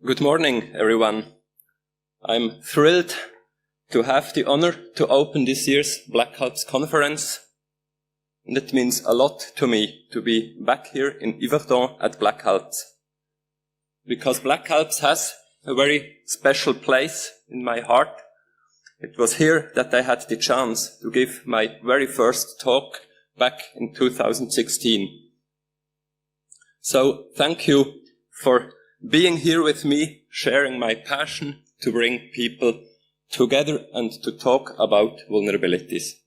Good morning, everyone. I'm thrilled to have the honor to open this year's Black ALPS conference. And it means a lot to me to be back here in Yverdon at Black ALPS. Because Black ALPS has a very special place in my heart. It was here that I had the chance to give my very first talk back in 2016. So thank you for being here with me, sharing my passion to bring people together and to talk about vulnerabilities.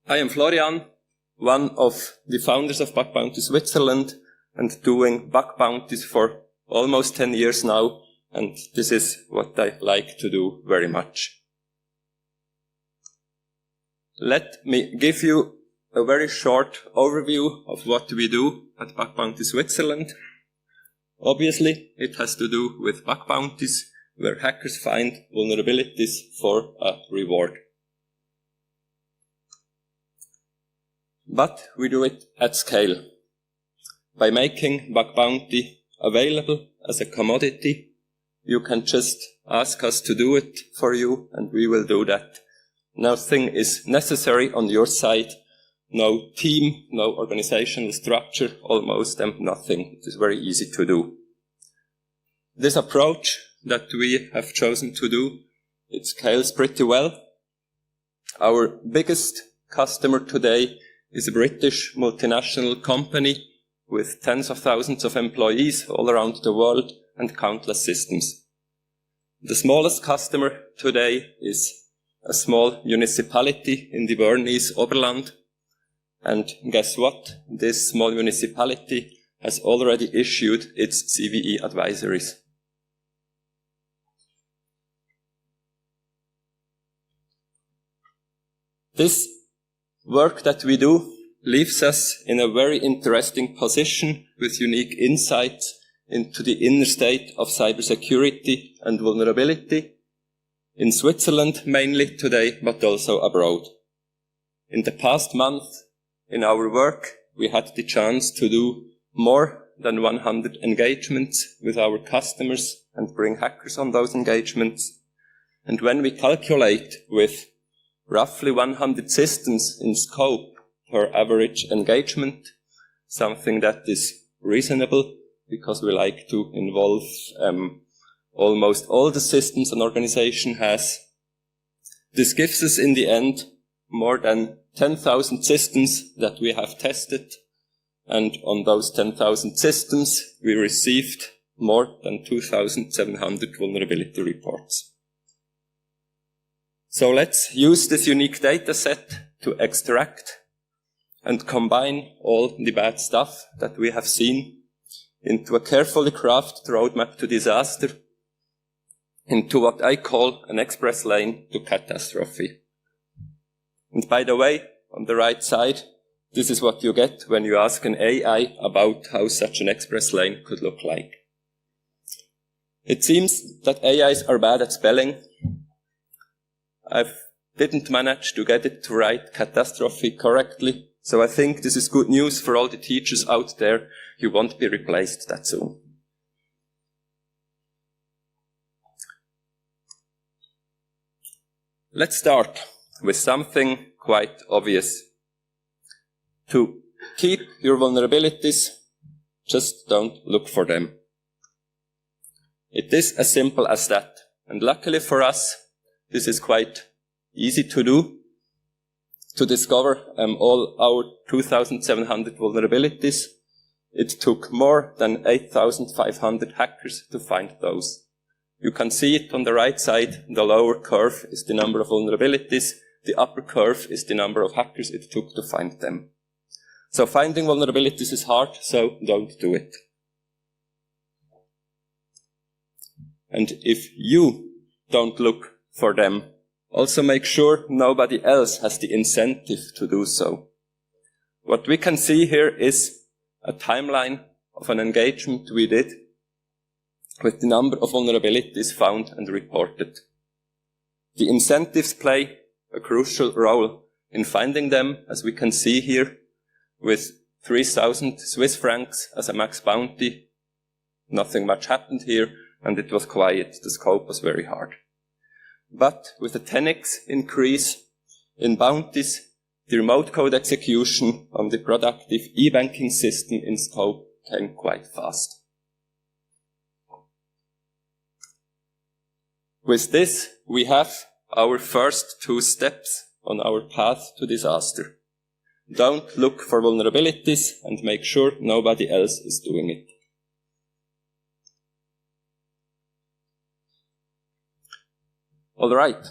I am Florian, one of the founders of Bug Bounty Switzerland and doing bug bounties for almost 10 years now, and this is what I like to do very much. Let me give you a very short overview of what we do at Bug Bounty Switzerland. Obviously, it has to do with bug bounties, where hackers find vulnerabilities for a reward. But we do it at scale, by making bug bounty available as a commodity. You can just ask us to do it for you, and we will do that. Nothing is necessary on your side. No team, no organizational structure, almost nothing. It is very easy to do. This approach that we have chosen to do, it scales pretty well. Our biggest customer today is a British multinational company with tens of thousands of employees all around the world and countless systems. The smallest customer today is a small municipality in the Bernese Oberland. And guess what? This small municipality has already issued its CVE advisories. This work that we do leaves us in a very interesting position with unique insights into the inner state of cybersecurity and vulnerability, in Switzerland mainly today, but also abroad. In the past month, in our work, we had the chance to do more than 100 engagements with our customers and bring hackers on those engagements. And when we calculate with roughly 100 systems in scope per average engagement, something that is reasonable because we like to involve almost all the systems an organization has, this gives us in the end more than 10,000 systems that we have tested, and on those 10,000 systems we received more than 2,700 vulnerability reports. So let's use this unique data set to extract and combine all the bad stuff that we have seen into a carefully crafted roadmap to disaster, into what I call an express lane to catastrophe. And by the way, on the right side, this is what you get when you ask an AI about how such an express lane could look like. It seems that AIs are bad at spelling. I didn't manage to get it to write catastrophe correctly, so I think this is good news for all the teachers out there. You won't be replaced that soon. Let's start with something quite obvious. To keep your vulnerabilities, just don't look for them. It is as simple as that. And luckily for us, this is quite easy to do, to discover all our 2,700 vulnerabilities. It took more than 8,500 hackers to find those. You can see it on the right side. The lower curve is the number of vulnerabilities. The upper curve is the number of hackers it took to find them. So finding vulnerabilities is hard, so don't do it. And if you don't look for them, also make sure nobody else has the incentive to do so. What we can see here is a timeline of an engagement we did with the number of vulnerabilities found and reported. The incentives play a crucial role in finding them, as we can see here, with 3,000 Swiss francs as a max bounty. Nothing much happened here, and it was quiet. The scope was very hard. But with a 10x increase in bounties, the remote code execution on the productive e-banking system in scope came quite fast. With this, we have our first 2 steps on our path to disaster. Don't look for vulnerabilities and make sure nobody else is doing it. All right.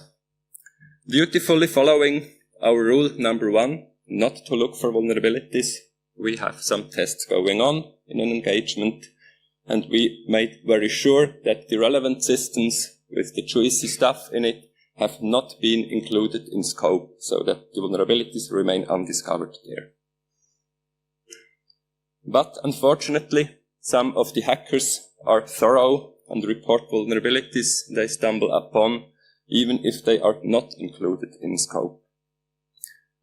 Beautifully following our rule number 1, not to look for vulnerabilities, we have some tests going on in an engagement, and we made very sure that the relevant systems with the juicy stuff in it have not been included in scope, so that the vulnerabilities remain undiscovered there. But unfortunately, some of the hackers are thorough and report vulnerabilities they stumble upon, even if they are not included in scope.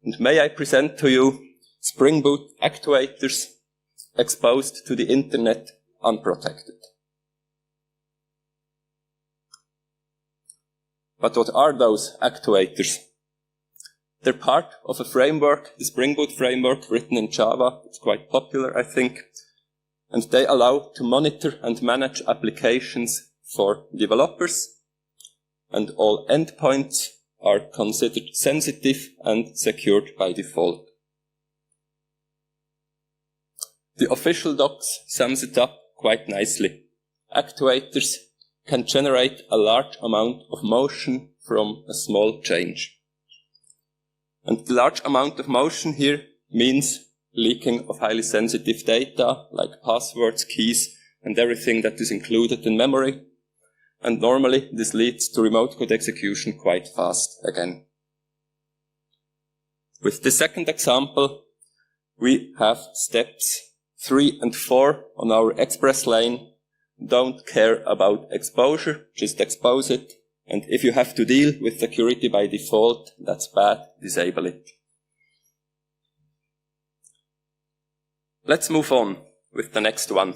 And may I present to you Spring Boot actuators exposed to the internet unprotected. But what are those actuators? They're part of a framework, the Spring Boot framework, written in Java. It's quite popular, I think. And they allow to monitor and manage applications for developers. And all endpoints are considered sensitive and secured by default. The official docs sums it up quite nicely. Actuators can generate a large amount of motion from a small change. And the large amount of motion here means leaking of highly sensitive data, like passwords, keys, and everything that is included in memory. And normally this leads to remote code execution quite fast again. With the second example, we have steps 3 and 4 on our express lane. Don't care about exposure, just expose it. And if you have to deal with security by default, that's bad, disable it. Let's move on with the next one.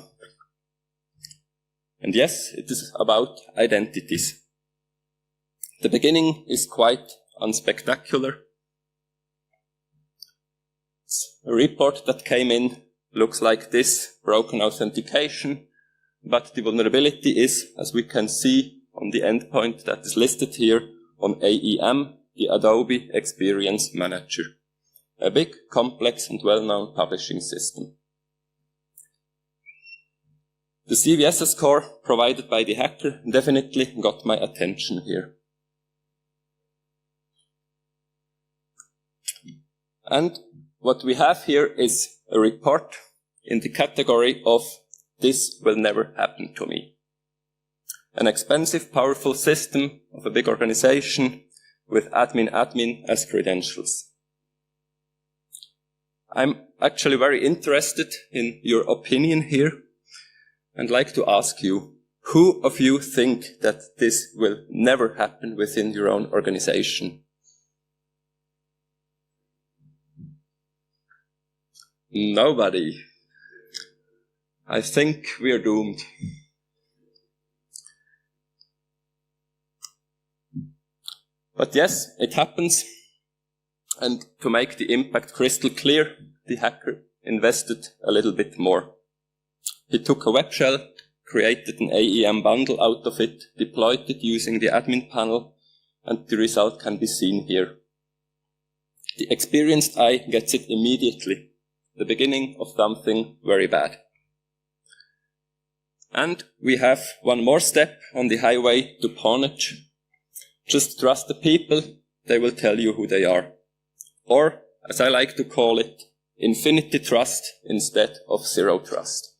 And yes, it is about identities. The beginning is quite unspectacular. It's a report that came in, looks like this, broken authentication, but the vulnerability is, as we can see on the endpoint that is listed here, on AEM, the Adobe Experience Manager, a big, complex and well-known publishing system. The CVS score provided by the hacker definitely got my attention here. And what we have here is a report in the category of "This will never happen to me." An expensive, powerful system of a big organization with admin as credentials. I'm actually very interested in your opinion here, and like to ask you, who of you think that this will never happen within your own organization? Nobody. I think we are doomed. But yes, it happens. And to make the impact crystal clear, the hacker invested a little bit more. He took a web shell, created an AEM bundle out of it, deployed it using the admin panel, and the result can be seen here. The experienced eye gets it immediately, the beginning of something very bad. And we have one more step on the highway to pawnage. Just trust the people, they will tell you who they are. Or, as I like to call it, infinity trust instead of zero trust.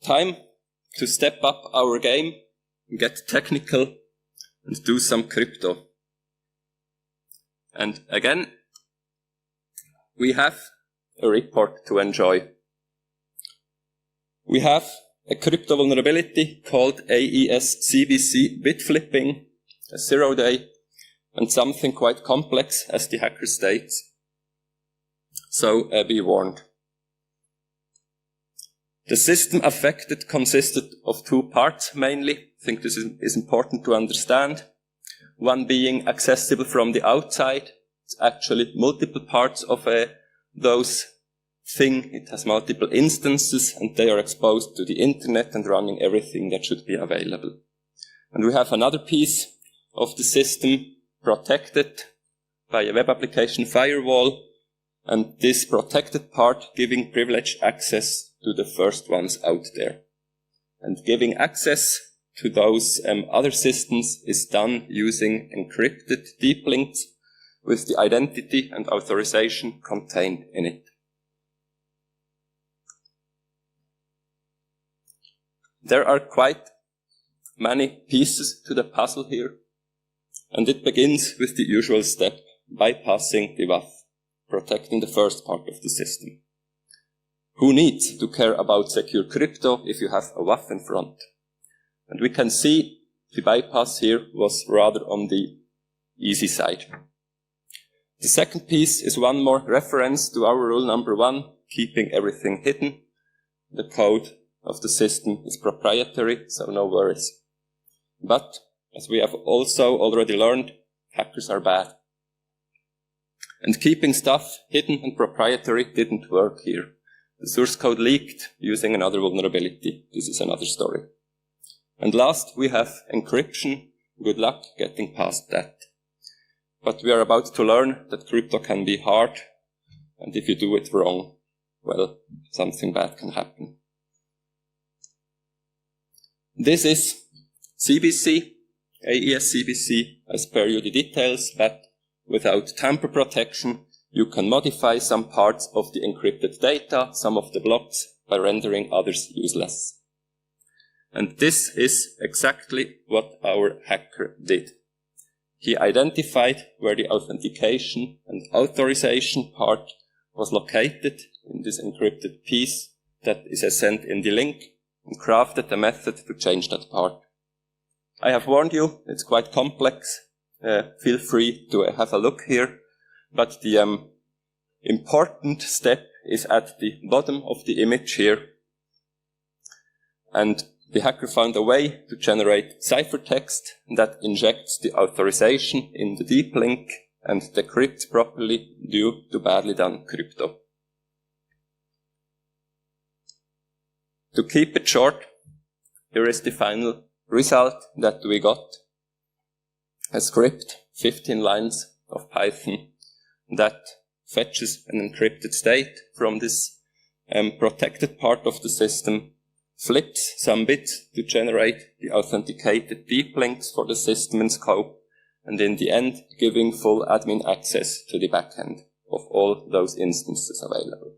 Time to step up our game, get technical, and do some crypto. And again, we have a report to enjoy. We have a crypto vulnerability called AES CBC bit flipping, a 0-day and something quite complex, as the hacker states. So be warned. The system affected consisted of two parts mainly. I think this is important to understand. One being accessible from the outside. It's actually multiple parts of those thing. It has multiple instances, and they are exposed to the internet and running everything that should be available. And we have another piece of the system protected by a web application firewall, and this protected part giving privileged access to the first ones out there. And giving access to those other systems is done using encrypted deep links with the identity and authorization contained in it. There are quite many pieces to the puzzle here, and it begins with the usual step, bypassing the WAF, protecting the first part of the system. Who needs to care about secure crypto if you have a WAF in front? And we can see the bypass here was rather on the easy side. The second piece is one more reference to our rule number 1, keeping everything hidden. The code of the system is proprietary, so no worries. But, as we have also already learned, hackers are bad. And keeping stuff hidden and proprietary didn't work here. The source code leaked using another vulnerability. This is another story. And last, we have encryption. Good luck getting past that. But we are about to learn that crypto can be hard, and if you do it wrong, well, something bad can happen. This is CBC, AES CBC. I spare you the details, but without tamper protection, you can modify some parts of the encrypted data, some of the blocks, by rendering others useless. And this is exactly what our hacker did. He identified where the authentication and authorization part was located in this encrypted piece that is sent in the link, and crafted a method to change that part. I have warned you, it's quite complex. Feel free to have a look here. But the important step is at the bottom of the image here. And the hacker found a way to generate ciphertext that injects the authorization in the deep link and decrypts properly due to badly done crypto. To keep it short, here is the final result that we got. A script, 15 lines of Python, that fetches an encrypted state from this protected part of the system, flips some bits to generate the authenticated deep links for the system in scope, and in the end giving full admin access to the backend of all those instances available.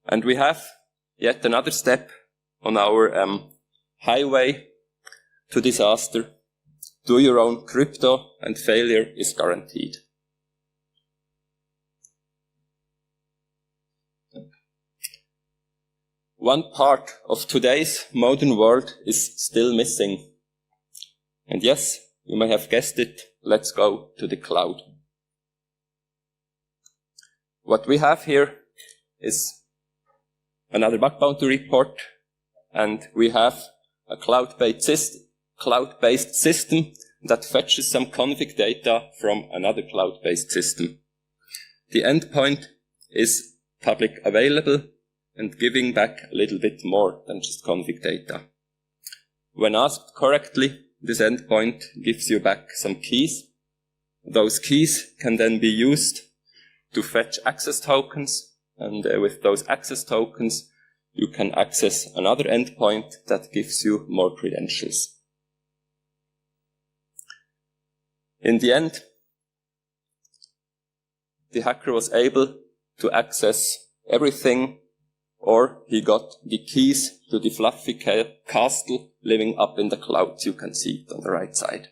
And we have yet another step on our highway to disaster. Do your own crypto, and failure is guaranteed. One part of today's modern world is still missing. And yes, you may have guessed it, let's go to the cloud. What we have here is another bug bounty report, and we have a cloud-based system that fetches some config data from another cloud-based system. The endpoint is public available and giving back a little bit more than just config data. When asked correctly, this endpoint gives you back some keys. Those keys can then be used to fetch access tokens, and with those access tokens, you can access another endpoint that gives you more credentials. In the end, the hacker was able to access everything, or he got the keys to the fluffy castle living up in the clouds. You can see it on the right side.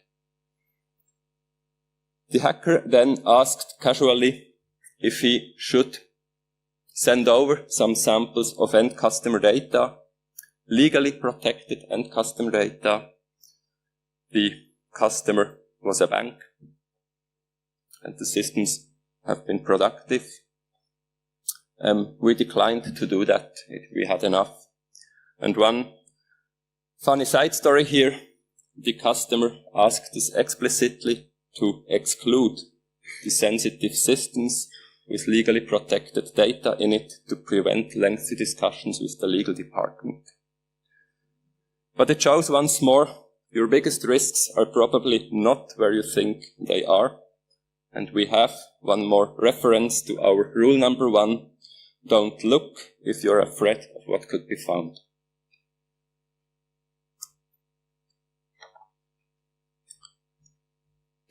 The hacker then asked casually if he should send over some samples of end customer data, legally protected end customer data. the customer was a bank, and the systems have been productive. We declined to do that. We had enough. And one funny side story here, the customer asked us explicitly to exclude the sensitive systems with legally protected data in it to prevent lengthy discussions with the legal department. But it shows once more, your biggest risks are probably not where you think they are. And we have one more reference to our rule number 1. Don't look if you're afraid of what could be found.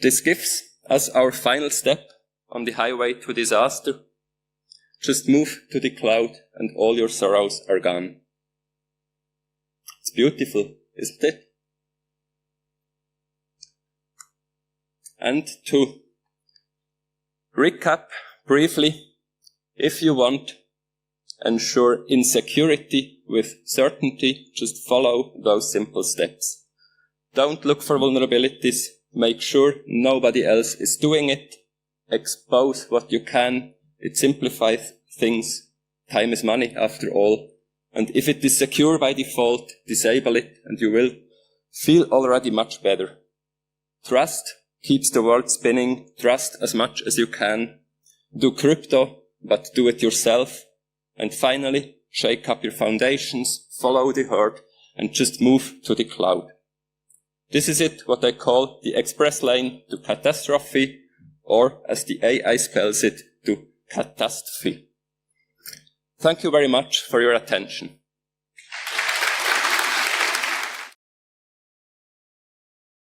This gives us our final step on the highway to disaster. Just move to the cloud and all your sorrows are gone. It's beautiful, isn't it? And to recap briefly, if you want ensure insecurity with certainty, just follow those simple steps. Don't look for vulnerabilities. Make sure nobody else is doing it. Expose what you can. It simplifies things. Time is money after all. And if it is secure by default, disable it and you will feel already much better. Trust keeps the world spinning. Trust as much as you can. Do crypto, but do it yourself. And finally, shake up your foundations, follow the herd, and just move to the cloud. This is it, what I call the express lane to catastrophe, or as the AI spells it, to catastrophe. Thank you very much for your attention.